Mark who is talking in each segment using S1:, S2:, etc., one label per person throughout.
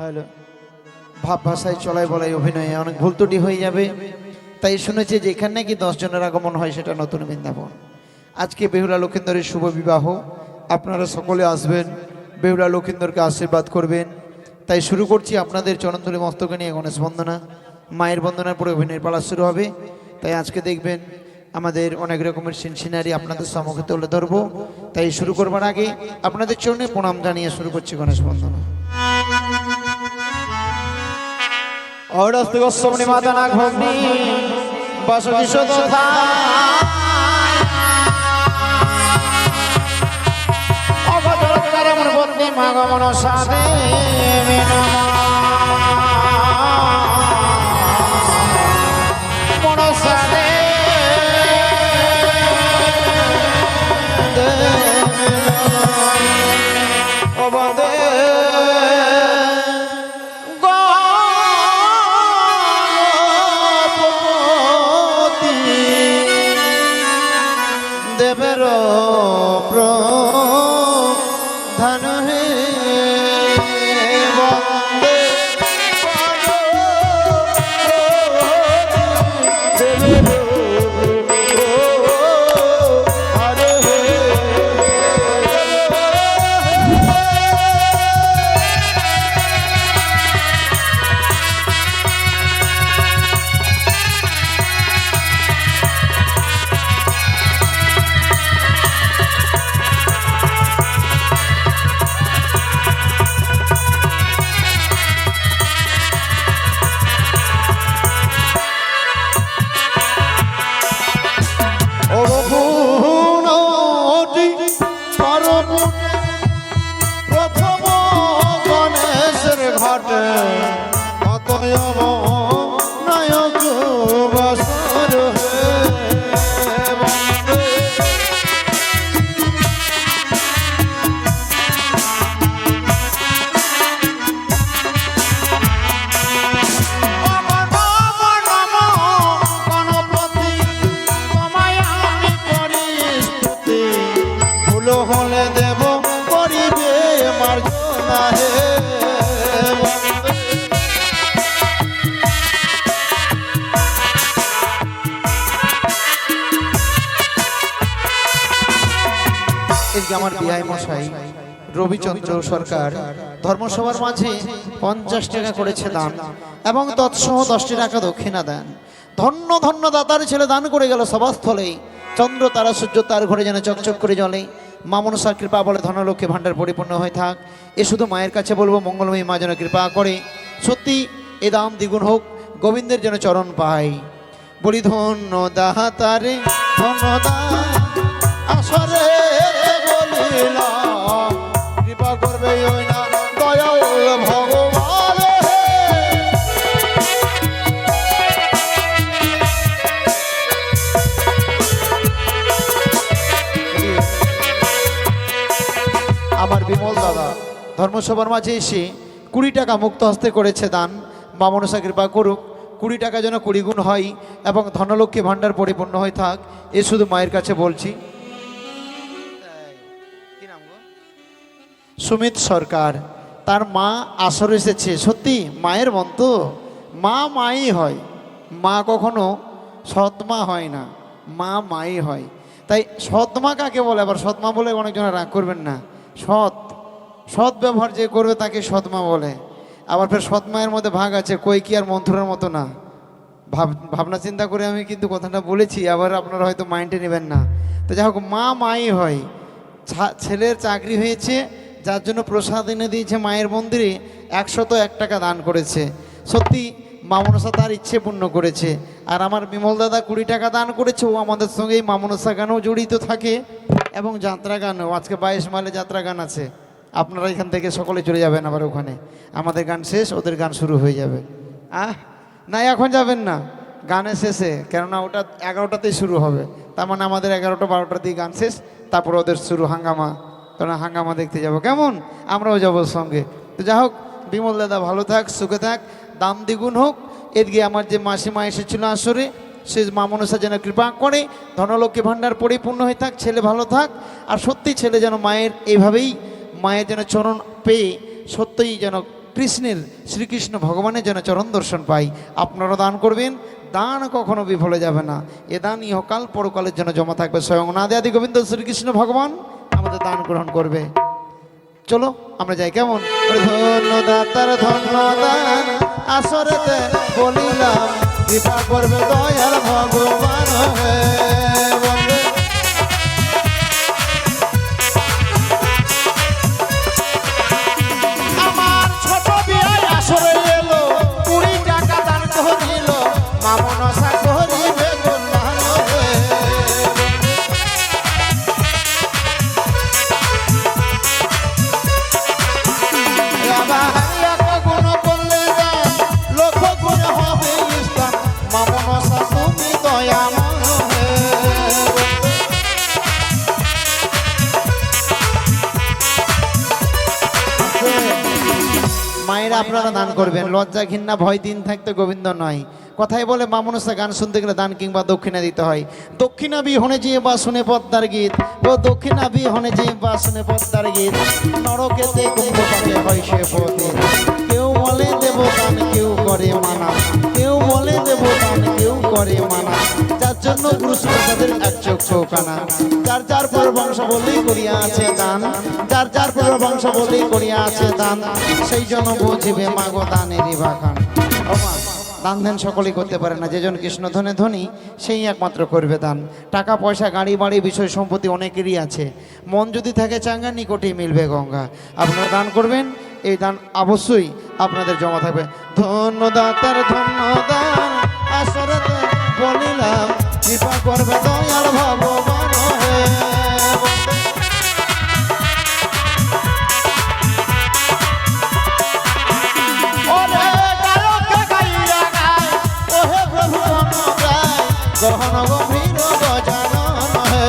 S1: Hello, ভাব ভাষায় চলাই বলাই অভিনয়ে অনেক ভুল ত্রুটি হয়ে যাবে, তাই শুনেছি যে এখানে নাকি 10 জনের আগমন হয়, সেটা নতুন বৃন্দাবন। আজকে বেহুলা লক্ষিন্দরের শুভ বিবাহ, আপনারা সকলে আসবেন, বেহুলা লক্ষিন্দরকে আশীর্বাদ করবেন। তাই শুরু করছি আপনাদের চরণধুলি মস্তকে নিয়ে গণেশ বন্দনা। মায়ের বন্দনার পরে অভিনয়ের পালা শুরু হবে। তাই আজকে দেখবেন আমাদের অনেক রকমের সিনারি আপনাদের সম্মুখে তুলে ধরবো। তাই শুরু করবার আগে আপনাদের চরণে প্রণাম জানিয়ে শুরু করছি গণেশ বন্দনা। অরস্তু গোস্বামী মাতা নাগ ভগ্নি বাসুকি সদা অগতরকার মন পত্নী মাগমন সাদে মন সাদে অবদে দেবের প্রধান হে বন্দে হরে হে প্রথম গণেশের ঘটে অতয়ব নায়ক বসর হে গণপতি তোমায় আমি করি স্তুতি, ভুল হলে দেব করিবে মার্জনা হে আমার বিআই মশাই রবিচন্দ্র সরকার ধর্মসভার মাঝে 50 টাকা করেছে দান এবং তৎসহ 10 টাকা দক্ষিণা দেন। ধন্য ধন্য দাতার ছেলে দান করে গেল সভাস্থলে, চন্দ্র তারা সূর্য তার ঘরে যেন চকচক করে জ্বলে। মা মনসার কৃপা বলে ধনলক্ষ্মী ভাণ্ডার পরিপূর্ণ হয়ে থাক। এ শুধু মায়ের কাছে বলবো, মঙ্গলময়ী মা যেন কৃপা করে সত্যি এ দাম দ্বিগুণ হোক, গোবিন্দের যেন চরণ পাই। বলি ধন্য দাতারে ধন্য দা আসরে বলিলাম, কৃপা করবে ওই না দয়াল ভগবান। আমার বিমল দাদা ধর্মসভার মাঝে এসে 20 টাকা মুক্ত হস্তে করেছে দান। মা মনসা কৃপা করুক, 20 টাকা যেন 20 গুণ হয় এবং ধনলক্ষ্মী ভাণ্ডার পরিপূর্ণ হয়ে থাক, এ শুধু মায়ের কাছে বলছি। সুমিত সরকার, তার মা আসর এসেছে। সত্যি মায়ের মন তো, মা মাই হয়, মা কখনো সৎমা হয় না, মা মাই হয়। তাই সৎমা কাকে বলে, আবার সৎমা বলে অনেকজনে রাগ করবেন না, সৎ ব্যবহার যে করবে তাকে সৎমা বলে। আবার ফের সৎমায়ের মধ্যে ভাগ আছে, কৈকি আর মন্থরের মতো না। ভাবনা চিন্তা করে আমি কিন্তু কথাটা বলেছি, আবার আপনারা হয়তো মাইন্ডে নেবেন না। তো যাই হোক, মা মাই হয়। ছেলের চাকরি হয়েছে, যার জন্য প্রসাদ এনে দিয়েছে মায়ের মন্দিরে, 101 টাকা দান করেছে। সত্যি মা মনসা তার ইচ্ছে পূর্ণ করেছে। আর আমার বিমল দাদা 20 টাকা দান করেছে, ও আমাদের সঙ্গেই মা মনসা গানও জড়িত থাকে এবং যাত্রা গানও। আজকে 22 মাইলে যাত্রা গান আছে, আপনারা এখান থেকে সকলে চলে যাবেন, আবার ওখানে আমাদের গান শেষ, ওদের গান শুরু হয়ে যাবে। না এখন যাবেন না, গানের শেষে, কেননা ওটা 11টাতেই শুরু হবে, তার মানে আমাদের 11টা 12টাতেই গান শেষ, তারপর ওদের শুরু হাঙ্গামা। কারণ হাঙ্গামা দেখতে যাব, কেমন আমরাও যাবো সঙ্গে। তো যাই হোক, বিমল দাদা ভালো থাক, সুখে থাক, দাম দ্বিগুণ হোক। এদিকে আমার যে মাসিমা এসেছিল আসরে, সে মা মনসা যেন কৃপা করে, ধনলক্ষ্মী ভাণ্ডার পরিপূর্ণ হয়ে থাক, ছেলে ভালো থাক। আর সত্যি ছেলে যেন মায়ের এইভাবেই, মায়ের যেন চরণ পেয়ে সত্যিই যেন কৃষ্ণের শ্রীকৃষ্ণ ভগবানের যেন চরণ দর্শন পাই। আপনারা দান করবেন, দান কখনো বিফলে যাবে না। এ দান ইহকাল পরকালের জন্য জমা থাকবে। স্বয়ং নাদে আদি গোবিন্দ শ্রীকৃষ্ণ ভগবান আমাদের দান গ্রহণ করবে। চলো আমরা যাই, কেমন? ধন্যদাতার ধন্যদান আসরেতে বলিলাম, কৃপা করবে দয়ার ভগবান। আমার ছোট বিয়ায় আসরে এলো, 20 টাকা দান করিল, মামনসা করিবে কল্যাণ। মায়েরা আপনারা দান করবেন, লজ্জা ঘৃণা ভয় দিন থাকতে গোবিন্দ নয়। কথাই বলে মামনসা গান শুনতে গেলে দান কিংবা দক্ষিণা দিতে হয়। দক্ষিণা বিহনে যে বা শুনে পদ্মার গীত, ও দক্ষিণা বিহনে যে বা শুনে পদ্মার গীত, নরকেতে কুম্ভ পাকে হয় সে পথে। কেউ বলে দেব দান, কেউ করে মানা, কেউ বলে দেব দান, কেউ করে মানা। যার জন্য গুরু তাদের এক চক্ষু কানা। যার যার পর বংশ বলেই করিয়া আছে দান, যার যার পর বংশ বলেই করিয়া আছে দান, সেই জন্য বুঝিবে মাগো দানেরই বাখান। দান ধ্যান সকলেই করতে পারে না, যেজন কৃষ্ণ ধনে ধনী সেই একমাত্র করবে দান। টাকা পয়সা গাড়ি বাড়ি বিষয় সম্পত্তি অনেকেরই আছে, মন যদি থাকে চাঙ্গা নিকটেই মিলবে গঙ্গা। আপনারা দান করবেন, এই দান অবশ্যই আপনাদের জমা থাকবে। ধন্যদাতার ধন্যদান আসরেতে বলিলাম, কৃপা করবে দয়াল ভগবান। গহন গভীর গজানন হে,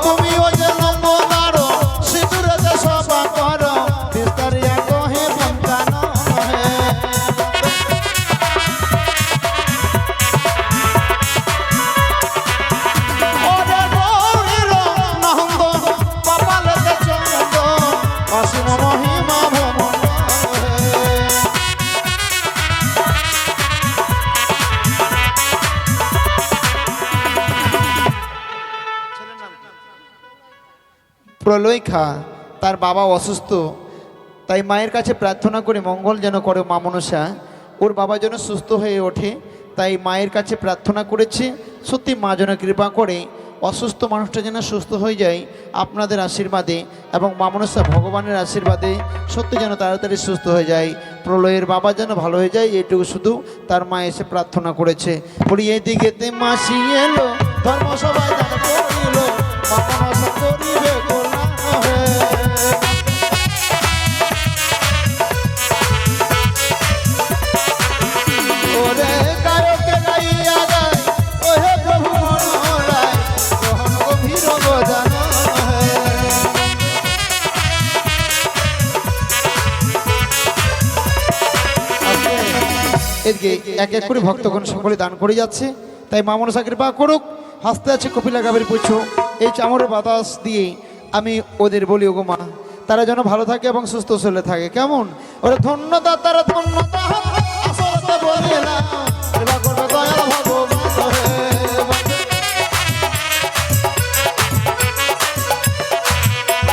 S1: তুমিও যে লম্বদার সিঁদুরেতে সভা কর, বিস্তারিয়া কহে পঞ্চানন হে। ওরে গৌরীর নন্দন কপালেতে চন্দন, অসীম মহিমা ভ্রমণ। প্রলয়খা তার বাবা অসুস্থ, তাই মায়ের কাছে প্রার্থনা করে মঙ্গল যেন করে মা মনসা, ওর বাবা যেন সুস্থ হয়ে ওঠে। তাই মায়ের কাছে প্রার্থনা করেছে, সত্যি মা যেন কৃপা করে অসুস্থ মানুষটা যেন সুস্থ হয়ে যায় আপনাদের আশীর্বাদে এবং মা মনসা ভগবানের আশীর্বাদে সত্যি যেন তাড়াতাড়ি সুস্থ হয়ে যায়। প্রলয়ের বাবা যেন ভালো হয়ে যায়, এইটুকু শুধু তার মা এসে প্রার্থনা করেছে। বলি এদিকেতে মাসি এলো, ধর্ম সবাই দান করিল, মা মনসা করিবে কল্যাণ হে। ওরে গায়কে গাইয়া গায়, ওহে প্রভু মনোরায়, গহন গভীর গজানন হে। এদিকে এক এক করে ভক্তগণ সকলে দান করে যাচ্ছে, তাই মা মনসা কৃপা করুক। হাসতে আছে কপিলা গাভীর পুচ্ছ, এই চামড়ের বাতাস দিয়ে আমি ওদের বলি, ওগো মা তারা যেন ভালো থাকে এবং সুস্থ চলে থাকে। কেমন? ওরে ধন্যদাতা তারা ধন্যতা আসতে বলিলাম, কৃপা করবে দয়াল ভগবান হে।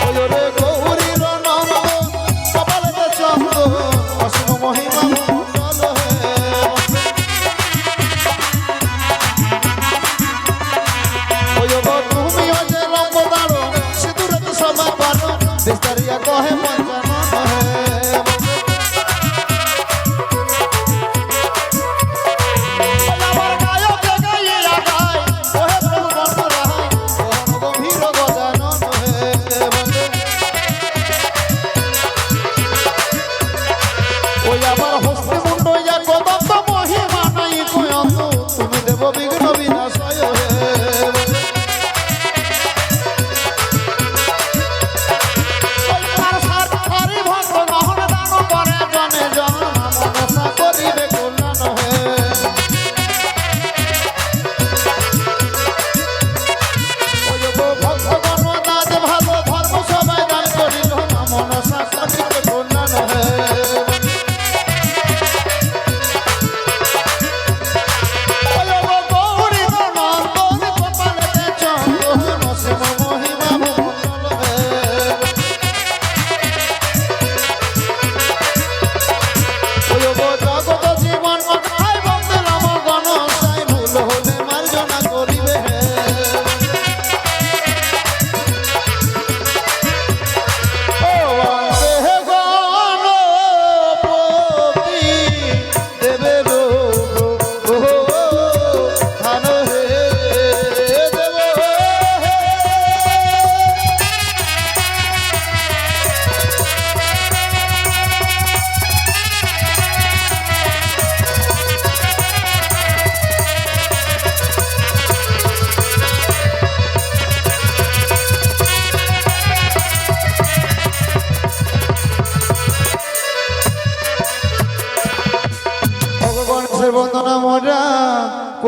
S1: ওরে গৌরীর নন্দন কপালেতে চন্দন, অসীম মহিমা ভ্রমণ হে। তুমিও যে লম্বদার সিঁদুরেতে সভা কর, বিস্তারিয়া কহে পঞ্চানন হে। আমার গায়কে গাইয়া গায়, ওহে প্রভু মনোরায়, গহন গভীর গজানন হে। ওই আবার হস্তে মুন্ড ইয়া কদম্ব মহিমা নাই কয়ন্ত, তুমি দেব বিঘ্ন বিনাশয় হে। তার সার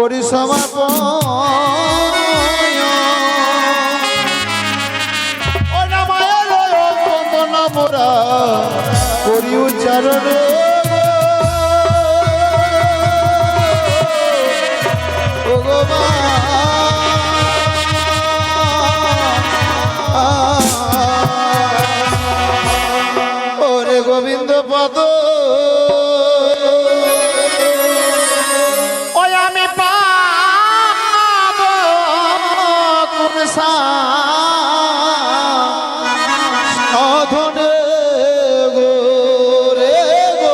S1: করি সমাপন ও না মায়ের বন্দনা মোরা করি উচ্চারণ ও গো মা ওরে গোবিন্দ পদ ওই আমি পাব কোন সাধনে গো রে গো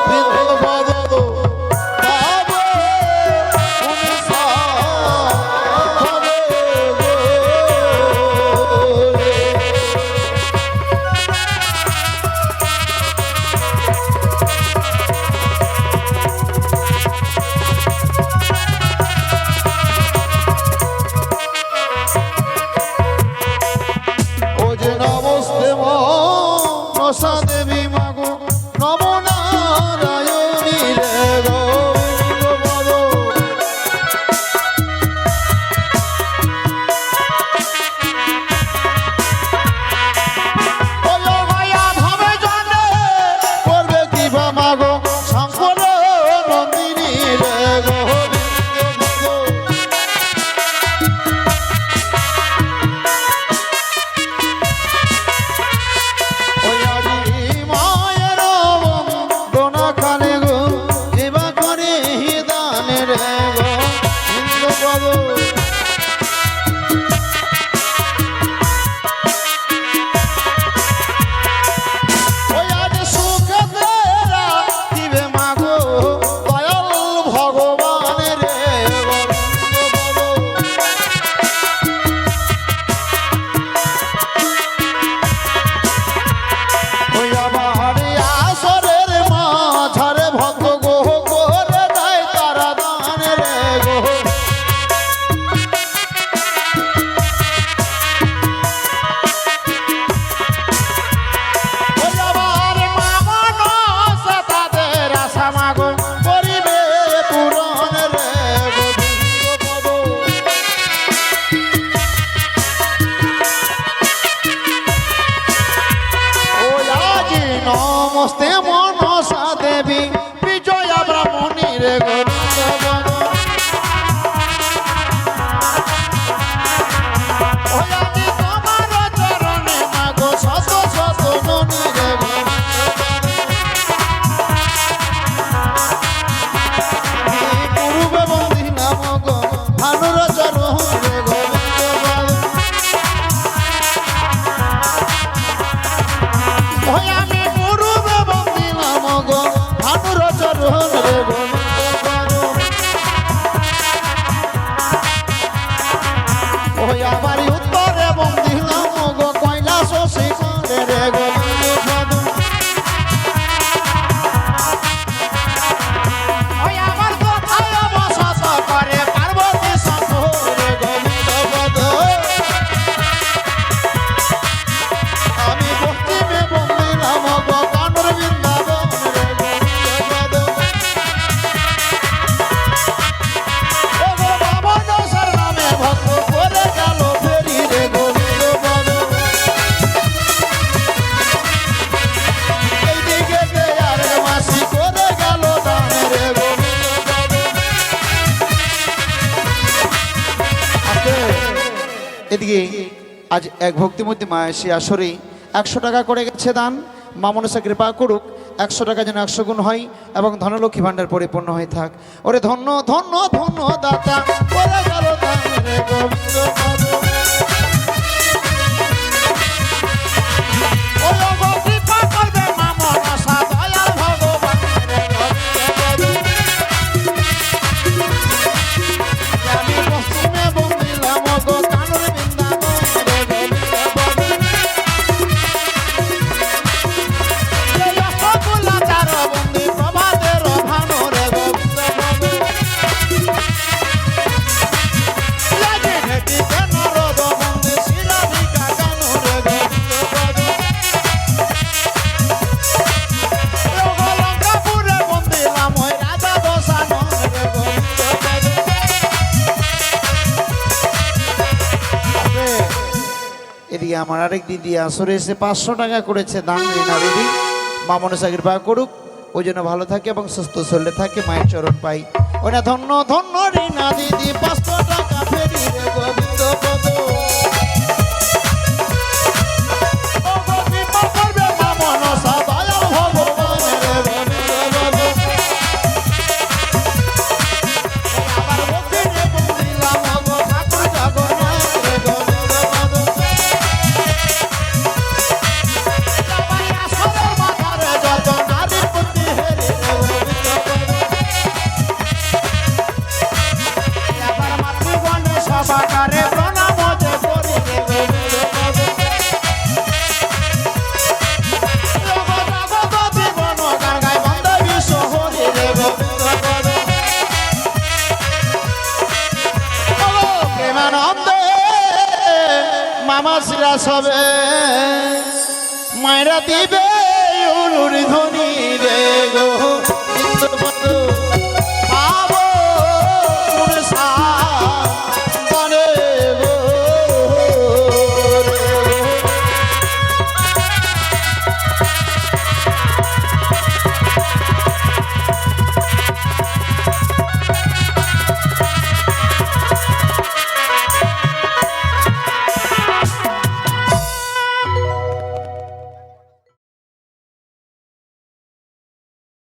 S1: বিন্দ পদ পাব কোন সাধনে গো রে ও যে নমস্তে মনসা দেবী মাগো নম নারায়ণী রে গোবিন্দ পদ ও মায়া ভাবে জানে করবে কি বা মাগো শঙ্কর নন্দিনী রে গোবিন্দ পদ ওই আজি মায়ের বন্দনা খানে গো এবা করে দানে রে গো হিন্দু পদ ওই আজ সুখে তেরা দিবে মাগো দয়াল ভগবানের রে গোবিন্দ পদ ওই আমার আসরের মাঝারে ভক্ত গো করে দেয় তারা দান রে গো ওই আমার মামনস তাদের আশা মাগো করিবে পূরণ রে গোবিন্দ পদ ওই আজি নমস্তে মনসা দেবী বিজয়া ব্রাহ্মণী রে গোবিন্দ পদ ওই আজি তোমার চরণে মাগো শত শত ননী রে গোবিন্দ পদ পূর্বে বন্দী নাম গো ভানুর চরণ রে গোবিন্দ পদ ওই আমি পূর্বে বন্দী নাম গো ভানুর চরণ রে গোবিন্দ পদ ওই আমার উত্তরে বন্দী নাম গো কৈলাস শিখরে রে গোবিন্দ পদ ওই আমার কোথায় বসত করে পার্বতী শঙ্কর রে গোবিন্দ পদ আমি ভক্তিমে বন্দী নাম গো কানর বৃন্দাবন রে গোবিন্দ পদ ও গো বাবা দশার নামে ভক্ত করে গেল ফেরি রে গোবিন্দ পদ এইদিকে দেয়ারের মাসি করে গেল দান রে গোবিন্দ পদ এদিকে আজ এক ভক্তিমতী মা এসে আসরে 100 টাকা করে গেছে দান মা মনসা কৃপা করুক 100 টাকা যেন 100 গুণ হয় এবং ধনলক্ষ্মী ভাণ্ডার পরিপূর্ণ হয়ে থাক ওরে ধন্য ধন্য ধন্য দাতা করে গেল দান রে গোবিন্দ পদ ও গো কৃপা করবে মা মনসা দয়াল ভগবান রে গোবিন্দ পদ আমি পশ্চিমে বন্দিলাম গো কানর বৃন্দাবন রে গোবিন্দ পদ এই অষ্টকুলা চার বন্দি প্রভাতের ভানু রে গোবিন্দ পদ লাগে ঘেটি কেন এদিকে আমার আরেক দিদি আসরে এসে 500 টাকা করেছে দান রিনা দিদি, মামনে সাগির পা করুক, ওই জন্য ভালো থাকে এবং সুস্থ শরীরে থাকে, মায়ের চরণ পাই। ওই না ধন্য ধন্য রিনা দিদি 500 টাকা ফেরি রে গোবিন্দ পদ। মামাসিরা সবে মায়েরা দিবে উলুর ধ্বনি রে গো।